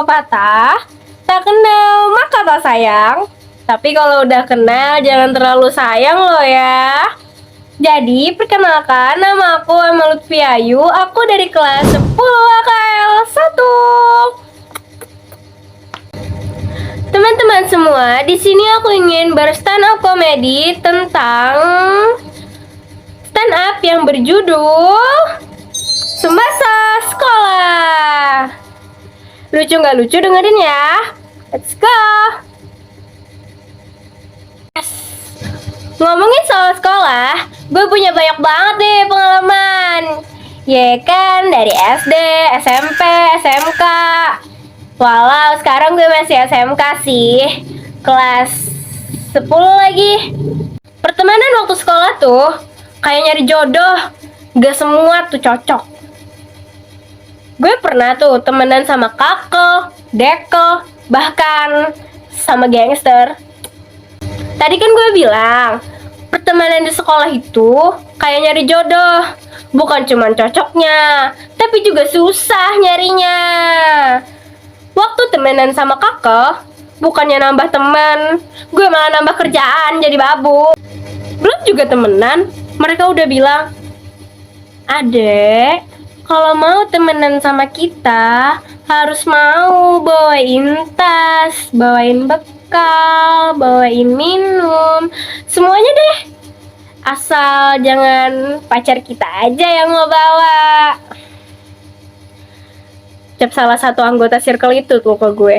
pepatah, tak kenal maka tak sayang. Tapi kalau udah kenal jangan terlalu sayang loh ya. Jadi perkenalkan, nama aku Emma Lutfi Ayu. Aku dari kelas 10 AKL 1. Teman-teman semua, di sini aku ingin berstand up komedi tentang stand up yang berjudul Semasa Sekolah. Lucu nggak lucu, dengerin ya. Let's go. Ngomongin soal sekolah, gue punya banyak banget nih pengalaman. Ya kan, dari SD, SMP, SMK. Walau sekarang gue masih SMK sih, kelas 10 lagi. Pertemanan waktu sekolah tuh kayak nyari jodoh, gak semua tuh cocok. Gue pernah tuh temenan sama kakel, dekel, bahkan sama gangster. Tadi kan gue bilang, pertemanan di sekolah itu kayak nyari jodoh. Bukan cuma cocoknya, tapi juga susah nyarinya. Waktu temenan sama kakak, bukannya nambah teman, gue malah nambah kerjaan jadi babu. Belum juga temenan, mereka udah bilang, "Adek, kalau mau temenan sama kita, harus mau bawain tas, bawain bekal, bawain minum, semuanya deh. Asal jangan pacar kita aja yang mau bawa." Ucap salah satu anggota circle itu tuh ke gue.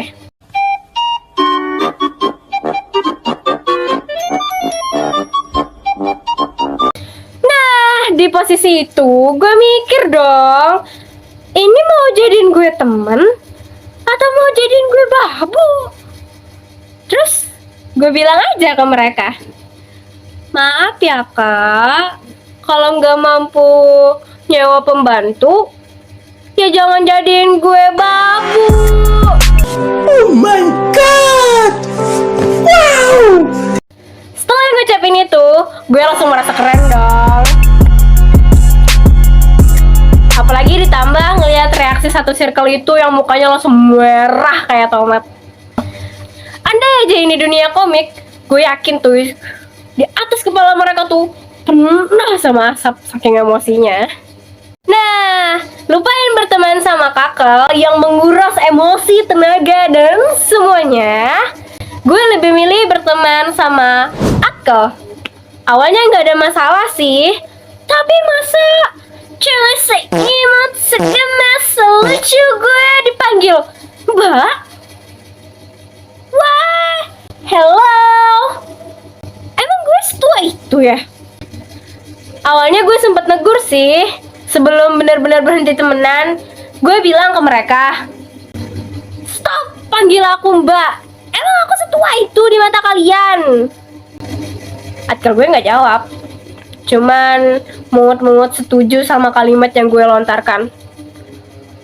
Nah, di posisi itu gue mikir dong, ini mau jadiin gue temen atau mau jadiin gue babu? Terus gue bilang aja ke mereka, "Maaf ya kak, kalau nggak mampu nyewa pembantu, ya jangan jadiin gue babu." Oh my god! Wow! Setelah ngucapin itu, gue langsung merasa keren dong. Apalagi ditambah ngelihat reaksi satu circle itu yang mukanya langsung merah kayak tomat. Andai aja ini dunia komik, gue yakin tuh di atas kepala mereka tuh penuh sama asap saking emosinya. Nah, lupain berteman sama kakel yang menguras emosi, tenaga, dan semuanya. Gue lebih milih berteman sama Atkel. Awalnya nggak ada masalah sih, tapi masa cewek seimut, segemas, selucu gue dipanggil Mbak? Wah, hello. Emang gue setua itu ya? Awalnya gue sempet negur sih. Sebelum benar-benar berhenti temenan, gue bilang ke mereka, "Stop panggil aku Mbak. Emang aku setua itu di mata kalian?" Atkel gue nggak jawab, cuman mungut-mungut setuju sama kalimat yang gue lontarkan.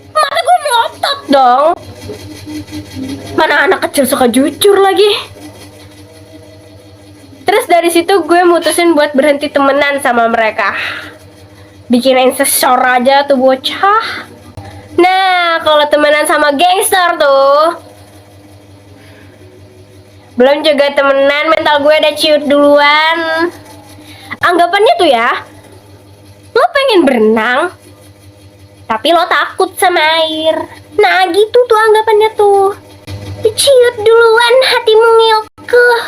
Mata gue melotot dong. Mana anak kecil suka jujur lagi. Terus dari situ gue mutusin buat berhenti temenan sama mereka. Bikin insecure aja tuh bocah. Nah, kalau temenan sama gangster tuh, belum juga temenan, mental gue udah ciut duluan. Anggapannya tuh ya, lo pengen berenang, tapi lo takut sama air. Nah gitu tuh anggapannya tuh. Ciut duluan hatimu ngilkeh.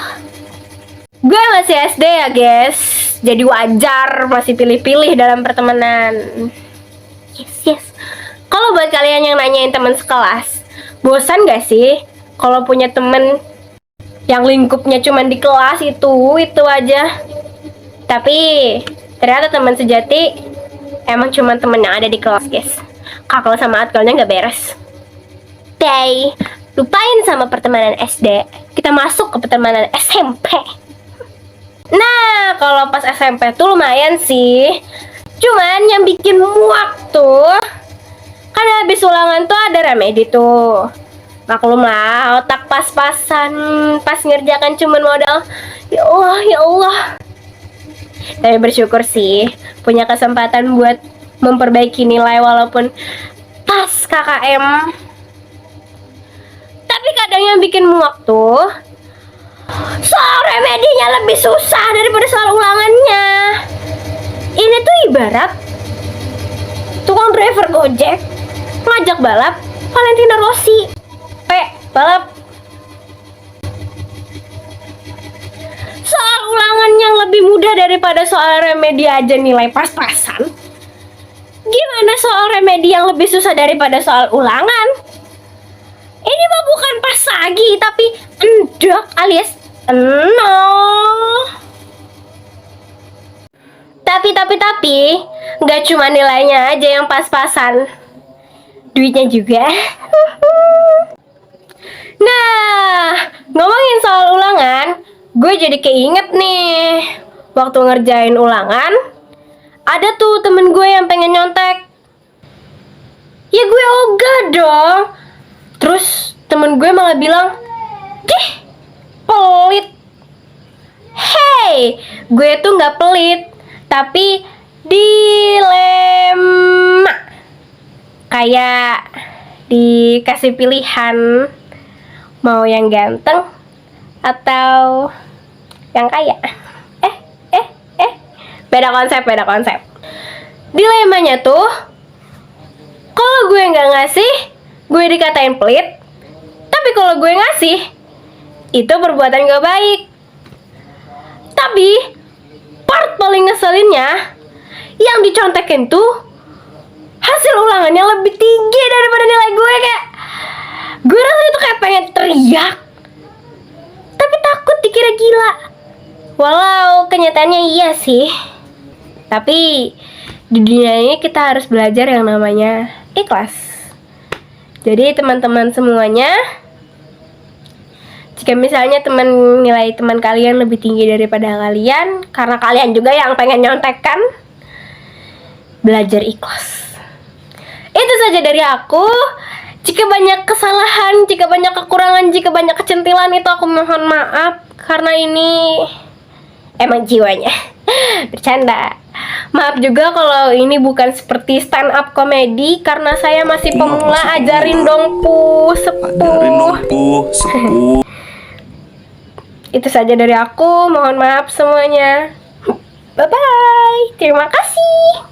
Gue masih SD ya guys, jadi wajar masih pilih-pilih dalam pertemanan. Yes. Kalau buat kalian yang nanyain teman sekelas, bosan gak sih kalau punya temen yang lingkupnya cuma di kelas itu aja? Tapi ternyata teman sejati emang cuma temen yang ada di kelas guys. Kakak sama atkelnya gak beres. Lupain sama pertemanan SD, kita masuk ke pertemanan SMP. Nah, kalau pas SMP tuh lumayan sih. Cuman yang bikin muak tuh, kan habis ulangan tuh ada remedi tuh. Maklum lah, otak pas-pasan, pas ngerjakan cuman modal ya Allah. Tapi bersyukur sih, punya kesempatan buat memperbaiki nilai walaupun pas KKM. kadang yang bikin muak tuh soal remedinya lebih susah daripada soal ulangannya. Ini tuh ibarat tukang driver Gojek ngajak balap Valentino Rossi. Balap. Soal ulangan yang lebih mudah daripada soal remedi aja nilai pas-pasan. Gimana soal remedi yang lebih susah daripada soal ulangan? Ini mah bukan pas lagi, tapi endok alias nol. Tapi, nggak cuma nilainya aja yang pas-pasan, duitnya juga. Nah, ngomongin soal ulangan, gue jadi keinget nih, waktu ngerjain ulangan, ada tuh temen gue yang pengen nyontek. Ya gue ogah dong. Terus temen gue malah bilang, "Dih, pelit." Hey, gue tuh nggak pelit, tapi dilema. Kayak dikasih pilihan mau yang ganteng atau yang kaya. Beda konsep. Dilemanya tuh, kalau gue nggak ngasih, gue dikatain pelit. Tapi kalau gue ngasih, itu perbuatan gak baik. Tapi part paling ngeselinnya, yang dicontekin tuh hasil ulangannya lebih tinggi daripada nilai gue. Kayak gue rasanya tuh kayak pengen teriak, tapi takut dikira gila. Walau kenyataannya iya sih. Tapi di dunia ini kita harus belajar yang namanya ikhlas. Jadi teman-teman semuanya, jika misalnya nilai teman kalian lebih tinggi daripada kalian, karena kalian juga yang pengen nyontekkan, belajar ikhlas. Itu saja dari aku. Jika banyak kesalahan, jika banyak kekurangan, jika banyak kecentilan, itu aku mohon maaf. Karena ini emang jiwanya. Bercanda. Maaf juga kalau ini bukan seperti stand up komedi, karena saya masih pemula. Ajarin dong sepuh. Itu saja dari aku. Mohon maaf semuanya. Bye bye. Terima kasih.